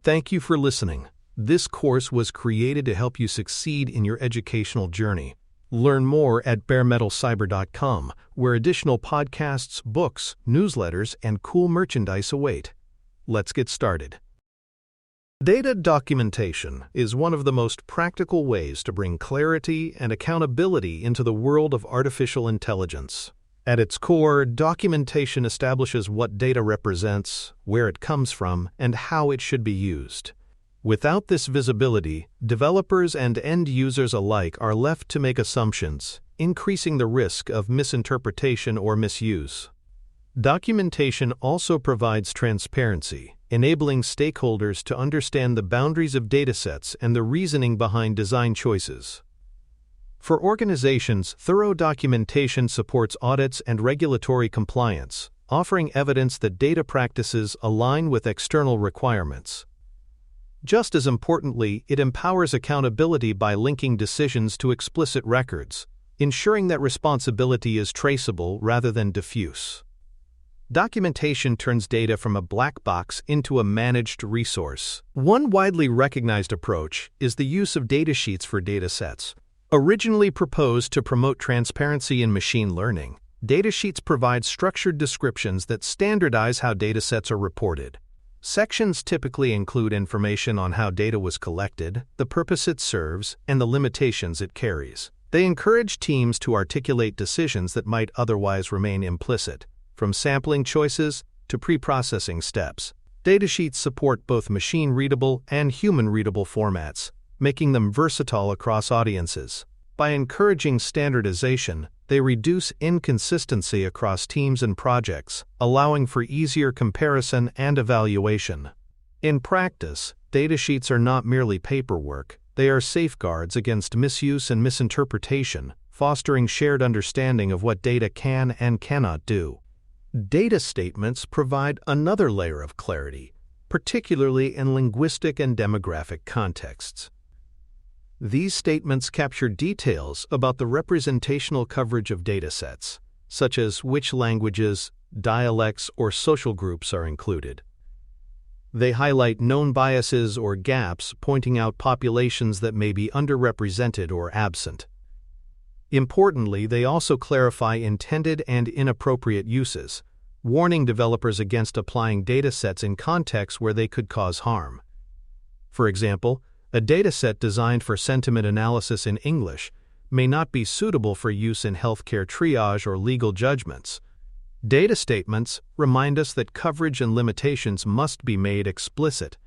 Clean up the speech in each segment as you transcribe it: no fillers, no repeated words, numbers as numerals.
Thank you for listening. This course was created to help you succeed in your educational journey. Learn more at baremetalcyber.com, where additional podcasts, books, newsletters, and cool merchandise await. Let's get started. Data documentation is one of the most practical ways to bring clarity and accountability into the world of artificial intelligence. At its core, documentation establishes what data represents, where it comes from, and how it should be used. Without this visibility, developers and end users alike are left to make assumptions, increasing the risk of misinterpretation or misuse. Documentation also provides transparency, enabling stakeholders to understand the boundaries of datasets and the reasoning behind design choices. For organizations, thorough documentation supports audits and regulatory compliance, offering evidence that data practices align with external requirements. Just as importantly, it empowers accountability by linking decisions to explicit records, ensuring that responsibility is traceable rather than diffuse. Documentation turns data from a black box into a managed resource. One widely recognized approach is the use of datasheets for datasets. Originally proposed to promote transparency in machine learning, datasheets provide structured descriptions that standardize how datasets are reported. Sections typically include information on how data was collected, the purpose it serves, and the limitations it carries. They encourage teams to articulate decisions that might otherwise remain implicit, from sampling choices to pre-processing steps. Datasheets support both machine-readable and human-readable formats, making them versatile across audiences. By encouraging standardization, they reduce inconsistency across teams and projects, allowing for easier comparison and evaluation. In practice, datasheets are not merely paperwork, they are safeguards against misuse and misinterpretation, fostering shared understanding of what data can and cannot do. Data statements provide another layer of clarity, particularly in linguistic and demographic contexts. These statements capture details about the representational coverage of datasets, such as which languages, dialects, or social groups are included. They highlight known biases or gaps, pointing out populations that may be underrepresented or absent. Importantly, they also clarify intended and inappropriate uses, warning developers against applying datasets in contexts where they could cause harm. For example, a dataset designed for sentiment analysis in English may not be suitable for use in healthcare triage or legal judgments. Data statements remind us that coverage and limitations must be made explicit.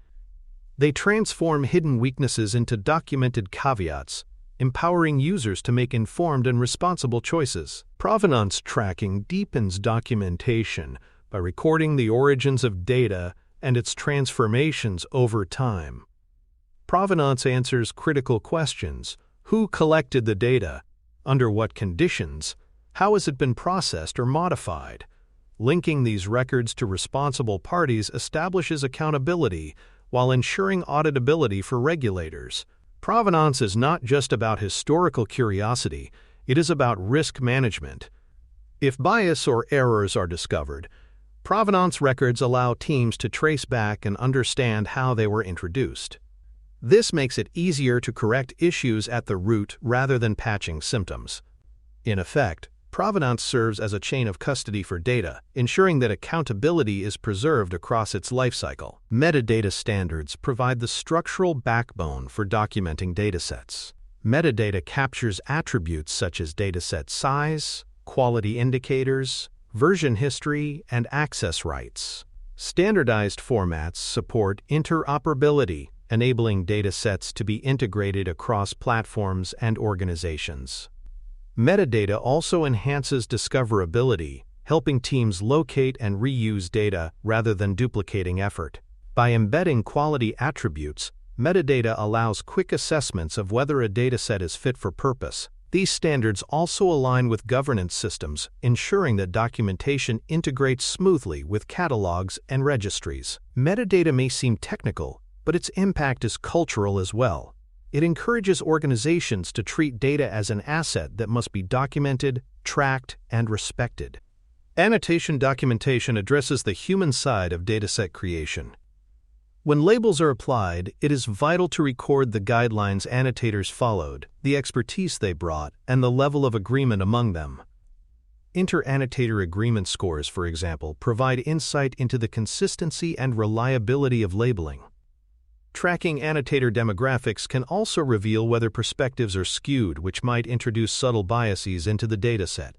They transform hidden weaknesses into documented caveats, empowering users to make informed and responsible choices. Provenance tracking deepens documentation by recording the origins of data and its transformations over time. Provenance answers critical questions: who collected the data, under what conditions, how has it been processed or modified? Linking these records to responsible parties establishes accountability while ensuring auditability for regulators. Provenance is not just about historical curiosity, it is about risk management. If bias or errors are discovered, provenance records allow teams to trace back and understand how they were introduced. This makes it easier to correct issues at the root rather than patching symptoms. In effect, provenance serves as a chain of custody for data, ensuring that accountability is preserved across its lifecycle. Metadata standards provide the structural backbone for documenting datasets. Metadata captures attributes such as dataset size, quality indicators, version history, and access rights. Standardized formats support interoperability, enabling datasets to be integrated across platforms and organizations. Metadata also enhances discoverability, helping teams locate and reuse data rather than duplicating effort. By embedding quality attributes, metadata allows quick assessments of whether a dataset is fit for purpose. These standards also align with governance systems, ensuring that documentation integrates smoothly with catalogs and registries. Metadata may seem technical, but its impact is cultural as well. It encourages organizations to treat data as an asset that must be documented, tracked, and respected. Annotation documentation addresses the human side of dataset creation. When labels are applied, it is vital to record the guidelines annotators followed, the expertise they brought, and the level of agreement among them. Inter-annotator agreement scores, for example, provide insight into the consistency and reliability of labeling. Tracking annotator demographics can also reveal whether perspectives are skewed, which might introduce subtle biases into the dataset.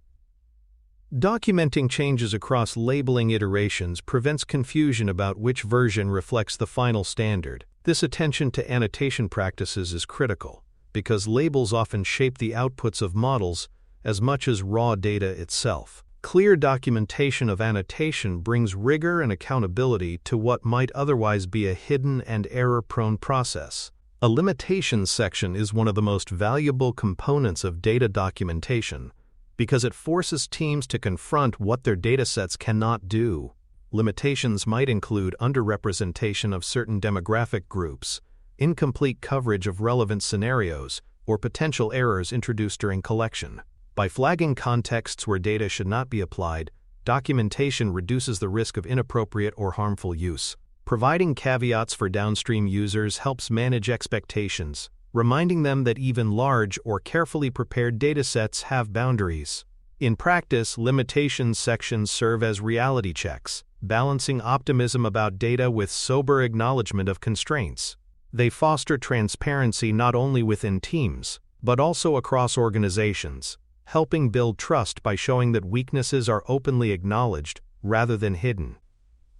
Documenting changes across labeling iterations prevents confusion about which version reflects the final standard. This attention to annotation practices is critical, because labels often shape the outputs of models as much as raw data itself. Clear documentation of annotation brings rigor and accountability to what might otherwise be a hidden and error-prone process. A limitations section is one of the most valuable components of data documentation, because it forces teams to confront what their datasets cannot do. Limitations might include underrepresentation of certain demographic groups, incomplete coverage of relevant scenarios, or potential errors introduced during collection. By flagging contexts where data should not be applied, documentation reduces the risk of inappropriate or harmful use. Providing caveats for downstream users helps manage expectations, reminding them that even large or carefully prepared datasets have boundaries. In practice, limitations sections serve as reality checks, balancing optimism about data with sober acknowledgement of constraints. They foster transparency not only within teams, but also across organizations, helping build trust by showing that weaknesses are openly acknowledged rather than hidden.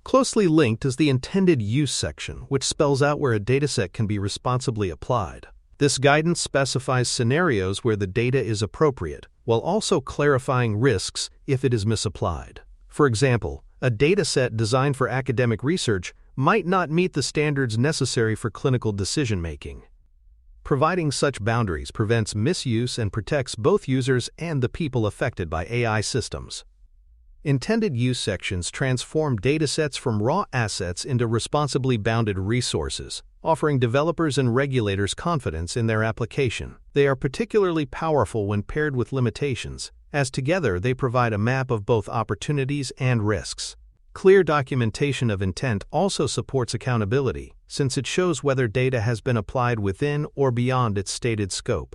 Closely linked is the intended use section, which spells out where a dataset can be responsibly applied. This guidance specifies scenarios where the data is appropriate, while also clarifying risks if it is misapplied. For example, a dataset designed for academic research might not meet the standards necessary for clinical decision-making. Providing such boundaries prevents misuse and protects both users and the people affected by AI systems. Intended use sections transform datasets from raw assets into responsibly bounded resources, offering developers and regulators confidence in their application. They are particularly powerful when paired with limitations, as together they provide a map of both opportunities and risks. Clear documentation of intent also supports accountability, since it shows whether data has been applied within or beyond its stated scope.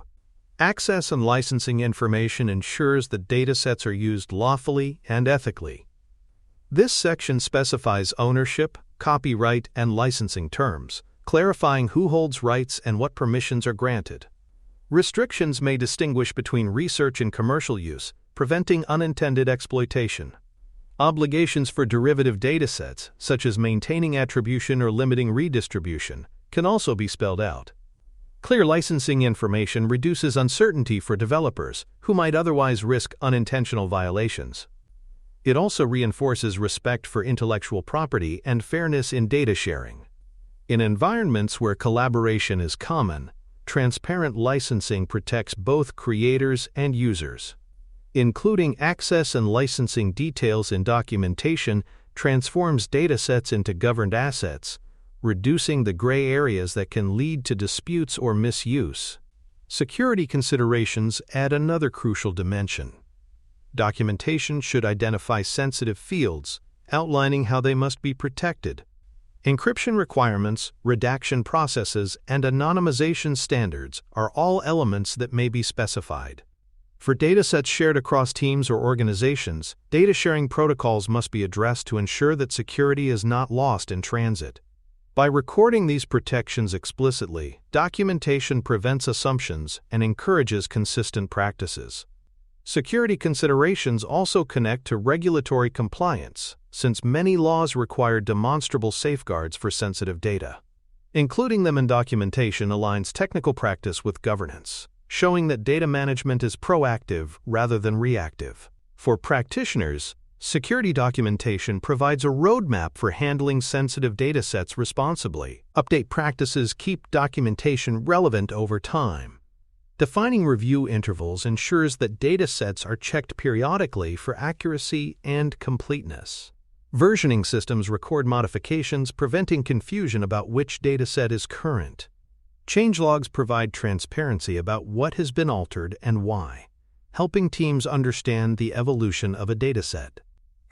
Access and licensing information ensures that datasets are used lawfully and ethically. This section specifies ownership, copyright, and licensing terms, clarifying who holds rights and what permissions are granted. Restrictions may distinguish between research and commercial use, preventing unintended exploitation. Obligations for derivative datasets, such as maintaining attribution or limiting redistribution, can also be spelled out. Clear licensing information reduces uncertainty for developers who might otherwise risk unintentional violations. It also reinforces respect for intellectual property and fairness in data sharing. In environments where collaboration is common, transparent licensing protects both creators and users. Including access and licensing details in documentation transforms datasets into governed assets, reducing the gray areas that can lead to disputes or misuse. Security considerations add another crucial dimension. Documentation should identify sensitive fields, outlining how they must be protected. Encryption requirements, redaction processes, and anonymization standards are all elements that may be specified. For datasets shared across teams or organizations, data sharing protocols must be addressed to ensure that security is not lost in transit. By recording these protections explicitly, documentation prevents assumptions and encourages consistent practices. Security considerations also connect to regulatory compliance, since many laws require demonstrable safeguards for sensitive data. Including them in documentation aligns technical practice with governance, showing that data management is proactive rather than reactive. For practitioners, security documentation provides a roadmap for handling sensitive datasets responsibly. Update practices keep documentation relevant over time. Defining review intervals ensures that datasets are checked periodically for accuracy and completeness. Versioning systems record modifications, preventing confusion about which dataset is current. Changelogs provide transparency about what has been altered and why, helping teams understand the evolution of a dataset.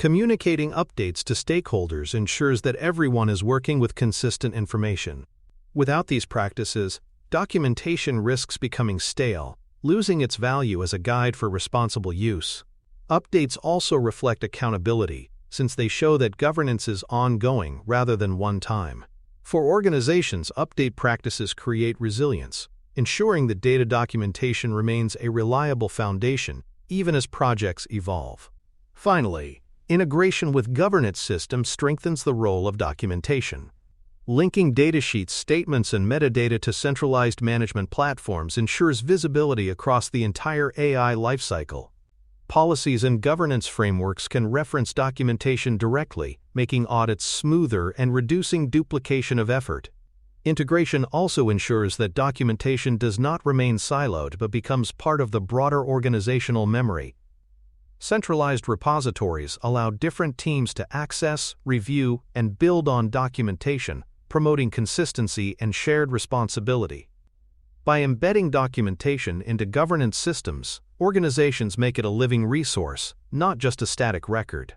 Communicating updates to stakeholders ensures that everyone is working with consistent information. Without these practices, documentation risks becoming stale, losing its value as a guide for responsible use. Updates also reflect accountability, since they show that governance is ongoing rather than one-time. For organizations, update practices create resilience, ensuring that data documentation remains a reliable foundation even as projects evolve. Finally, integration with governance systems strengthens the role of documentation. Linking datasheets, statements, and metadata to centralized management platforms ensures visibility across the entire AI lifecycle. Policies and governance frameworks can reference documentation directly, making audits smoother and reducing duplication of effort. Integration also ensures that documentation does not remain siloed but becomes part of the broader organizational memory. Centralized repositories allow different teams to access, review, and build on documentation, promoting consistency and shared responsibility. By embedding documentation into governance systems, organizations make it a living resource, not just a static record.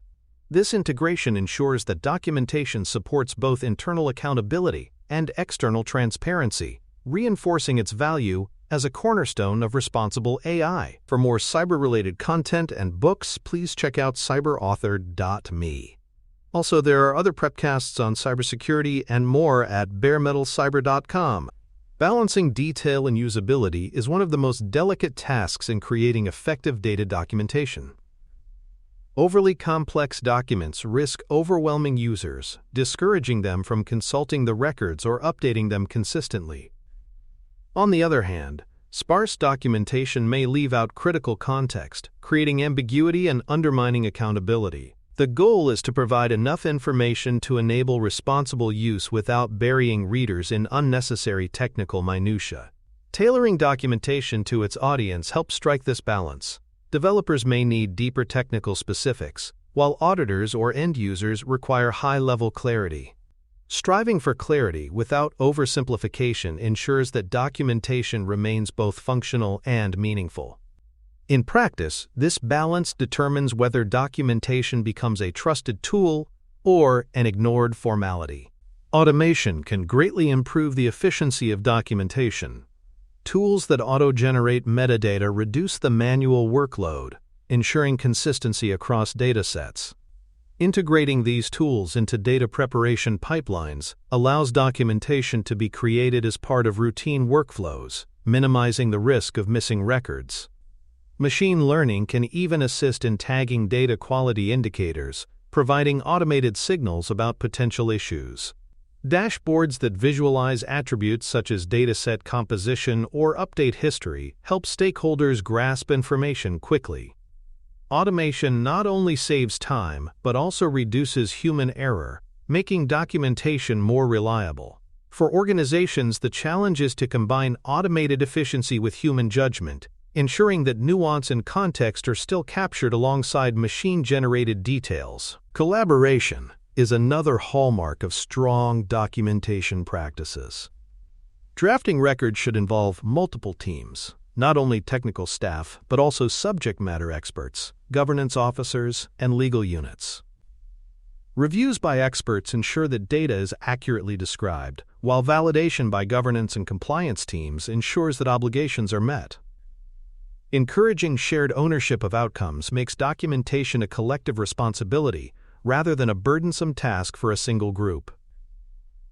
This integration ensures that documentation supports both internal accountability and external transparency, reinforcing its value as a cornerstone of responsible AI. For more cyber-related content and books, please check out cyberauthor.me. Also, there are other prepcasts on cybersecurity and more at baremetalcyber.com. Balancing detail and usability is one of the most delicate tasks in creating effective data documentation. Overly complex documents risk overwhelming users, discouraging them from consulting the records or updating them consistently. On the other hand, sparse documentation may leave out critical context, creating ambiguity and undermining accountability. The goal is to provide enough information to enable responsible use without burying readers in unnecessary technical minutiae. Tailoring documentation to its audience helps strike this balance. Developers may need deeper technical specifics, while auditors or end users require high-level clarity. Striving for clarity without oversimplification ensures that documentation remains both functional and meaningful. In practice, this balance determines whether documentation becomes a trusted tool or an ignored formality. Automation can greatly improve the efficiency of documentation. Tools that auto-generate metadata reduce the manual workload, ensuring consistency across datasets. Integrating these tools into data preparation pipelines allows documentation to be created as part of routine workflows, minimizing the risk of missing records. Machine learning can even assist in tagging data quality indicators, providing automated signals about potential issues. Dashboards that visualize attributes such as dataset composition or update history help stakeholders grasp information quickly. Automation not only saves time but also reduces human error, making documentation more reliable. For organizations, the challenge is to combine automated efficiency with human judgment, ensuring that nuance and context are still captured alongside machine-generated details. Collaboration is another hallmark of strong documentation practices. Drafting records should involve multiple teams, not only technical staff, but also subject matter experts, governance officers, and legal units. Reviews by experts ensure that data is accurately described, while validation by governance and compliance teams ensures that obligations are met. Encouraging shared ownership of outcomes makes documentation a collective responsibility rather than a burdensome task for a single group.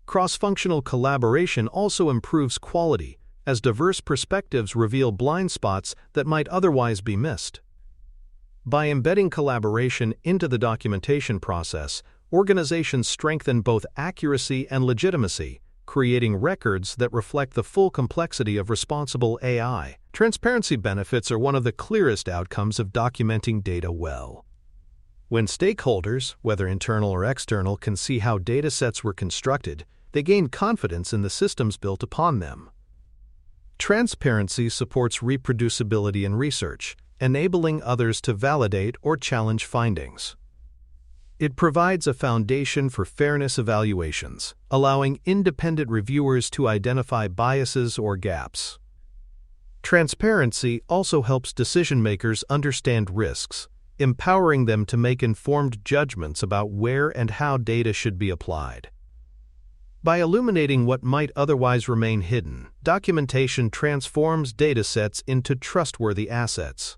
Cross-functional collaboration also improves quality, as diverse perspectives reveal blind spots that might otherwise be missed. By embedding collaboration into the documentation process, organizations strengthen both accuracy and legitimacy, creating records that reflect the full complexity of responsible AI. Transparency benefits are one of the clearest outcomes of documenting data well. When stakeholders, whether internal or external, can see how datasets were constructed, they gain confidence in the systems built upon them. Transparency supports reproducibility in research, enabling others to validate or challenge findings. It provides a foundation for fairness evaluations, allowing independent reviewers to identify biases or gaps. Transparency also helps decision-makers understand risks. empowering them to make informed judgments about where and how data should be applied. By illuminating what might otherwise remain hidden, documentation transforms datasets into trustworthy assets.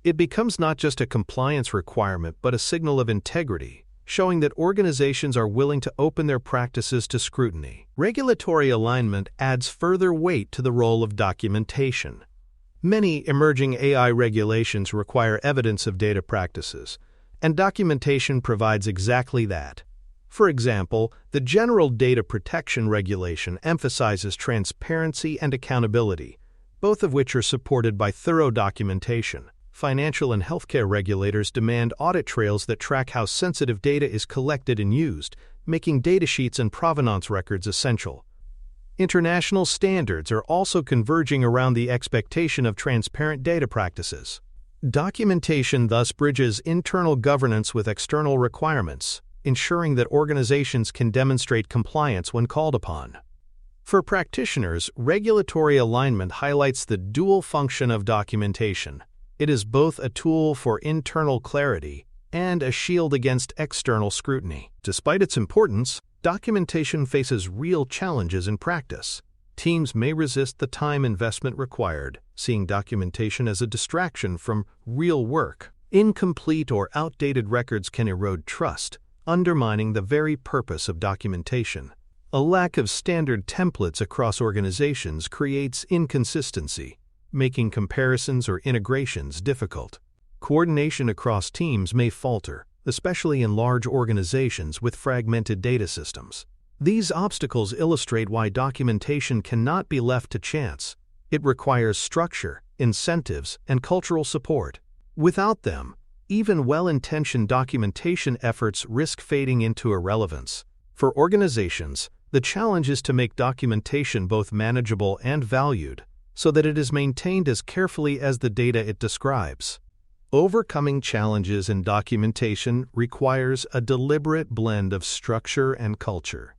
It becomes not just a compliance requirement but a signal of integrity, showing that organizations are willing to open their practices to scrutiny. Regulatory alignment adds further weight to the role of documentation. Many emerging AI regulations require evidence of data practices, and documentation provides exactly that. For example, the General Data Protection Regulation emphasizes transparency and accountability, both of which are supported by thorough documentation. Financial and healthcare regulators demand audit trails that track how sensitive data is collected and used, making datasheets and provenance records essential. International standards are also converging around the expectation of transparent data practices. Documentation thus bridges internal governance with external requirements, ensuring that organizations can demonstrate compliance when called upon. For practitioners, regulatory alignment highlights the dual function of documentation. It is both a tool for internal clarity and a shield against external scrutiny. Despite its importance, documentation faces real challenges in practice. Teams may resist the time investment required, seeing documentation as a distraction from real work. Incomplete or outdated records can erode trust, undermining the very purpose of documentation. A lack of standard templates across organizations creates inconsistency, making comparisons or integrations difficult. Coordination across teams may falter, especially in large organizations with fragmented data systems. These obstacles illustrate why documentation cannot be left to chance. It requires structure, incentives, and cultural support. Without them, even well-intentioned documentation efforts risk fading into irrelevance. For organizations, the challenge is to make documentation both manageable and valued, so that it is maintained as carefully as the data it describes. Overcoming challenges in documentation requires a deliberate blend of structure and culture.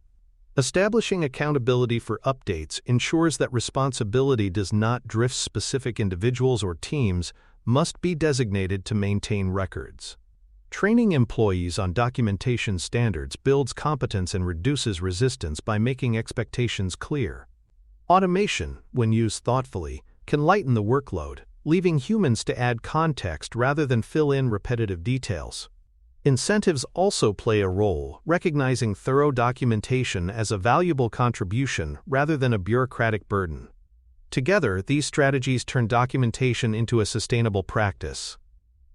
Establishing accountability for updates ensures that responsibility does not drift. Specific individuals or teams must be designated to maintain records. Training employees on documentation standards builds competence and reduces resistance by making expectations clear. Automation, when used thoughtfully, can lighten the workload, leaving humans to add context rather than fill in repetitive details. Incentives also play a role, recognizing thorough documentation as a valuable contribution rather than a bureaucratic burden. Together, these strategies turn documentation into a sustainable practice.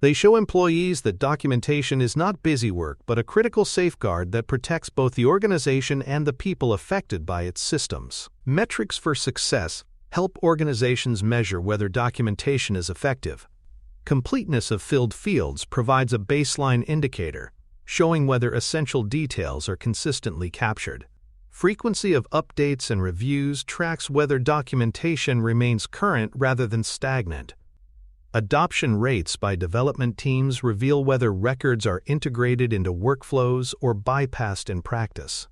They show employees that documentation is not busy work but a critical safeguard that protects both the organization and the people affected by its systems. Metrics for success help organizations measure whether documentation is effective. Completeness of filled fields provides a baseline indicator, showing whether essential details are consistently captured. Frequency of updates and reviews tracks whether documentation remains current rather than stagnant. Adoption rates by development teams reveal whether records are integrated into workflows or bypassed in practice.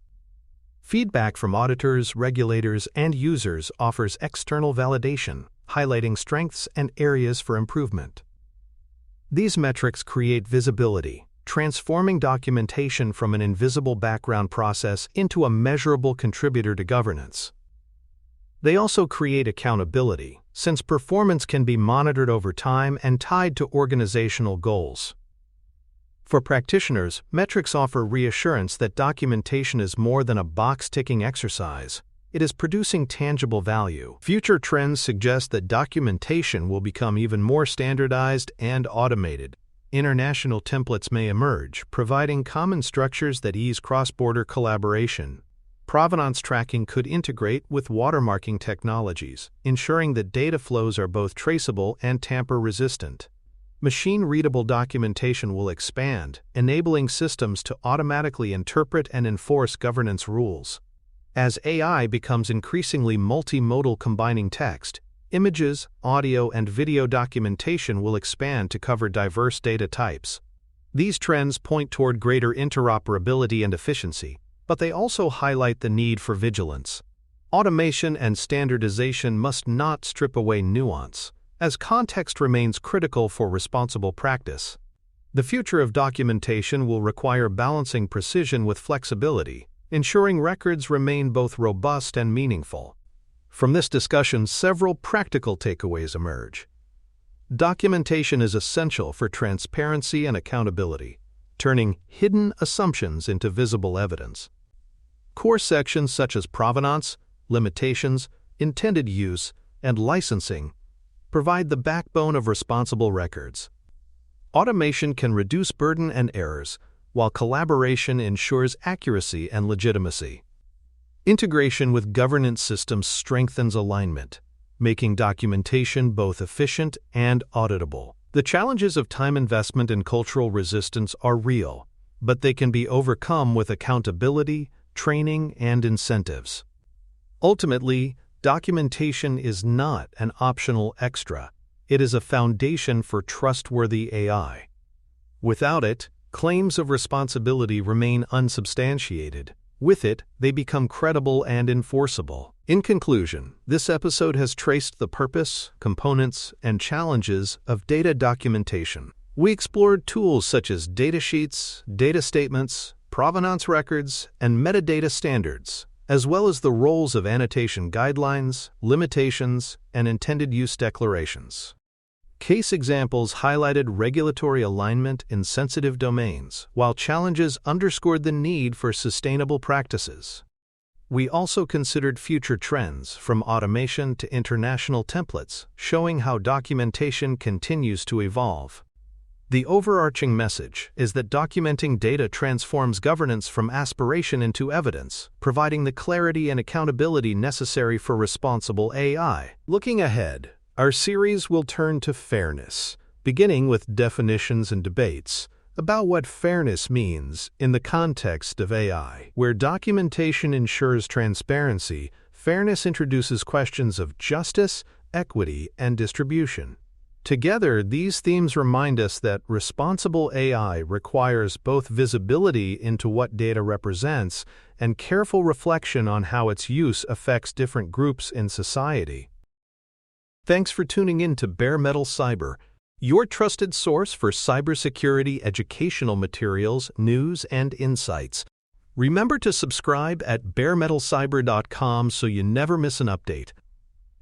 Feedback from auditors, regulators, and users offers external validation, highlighting strengths and areas for improvement. These metrics create visibility, transforming documentation from an invisible background process into a measurable contributor to governance. They also create accountability, since performance can be monitored over time and tied to organizational goals. For practitioners, metrics offer reassurance that documentation is more than a box-ticking exercise. It is producing tangible value. Future trends suggest that documentation will become even more standardized and automated. International templates may emerge, providing common structures that ease cross-border collaboration. Provenance tracking could integrate with watermarking technologies, ensuring that data flows are both traceable and tamper-resistant. Machine-readable documentation will expand, enabling systems to automatically interpret and enforce governance rules. As AI becomes increasingly multimodal, combining text, images, audio, and video, documentation will expand to cover diverse data types. These trends point toward greater interoperability and efficiency, but they also highlight the need for vigilance. Automation and standardization must not strip away nuance, as context remains critical for responsible practice. The future of documentation will require balancing precision with flexibility, ensuring records remain both robust and meaningful. From this discussion, several practical takeaways emerge. Documentation is essential for transparency and accountability, turning hidden assumptions into visible evidence. Core sections such as provenance, limitations, intended use, and licensing provide the backbone of responsible records. Automation can reduce burden and errors, while collaboration ensures accuracy and legitimacy. Integration with governance systems strengthens alignment, making documentation both efficient and auditable. The challenges of time investment and cultural resistance are real, but they can be overcome with accountability, training, and incentives. Ultimately, documentation is not an optional extra. It is a foundation for trustworthy AI. Without it, claims of responsibility remain unsubstantiated. With it, they become credible and enforceable. In conclusion, this episode has traced the purpose, components, and challenges of data documentation. We explored tools such as datasheets, data statements, provenance records, and metadata standards, as well as the roles of annotation guidelines, limitations, and intended use declarations. Case examples highlighted regulatory alignment in sensitive domains, while challenges underscored the need for sustainable practices. We also considered future trends, from automation to international templates, showing how documentation continues to evolve. The overarching message is that documenting data transforms governance from aspiration into evidence, providing the clarity and accountability necessary for responsible AI. Looking ahead, our series will turn to fairness, beginning with definitions and debates about what fairness means in the context of AI. Where documentation ensures transparency, fairness introduces questions of justice, equity, and distribution. Together, these themes remind us that responsible AI requires both visibility into what data represents and careful reflection on how its use affects different groups in society. Thanks for tuning in to Bare Metal Cyber, your trusted source for cybersecurity educational materials, news, and insights. Remember to subscribe at baremetalcyber.com so you never miss an update.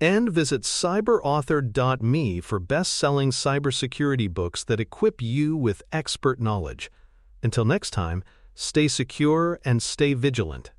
And visit cyberauthor.me for best-selling cybersecurity books that equip you with expert knowledge. Until next time, stay secure and stay vigilant.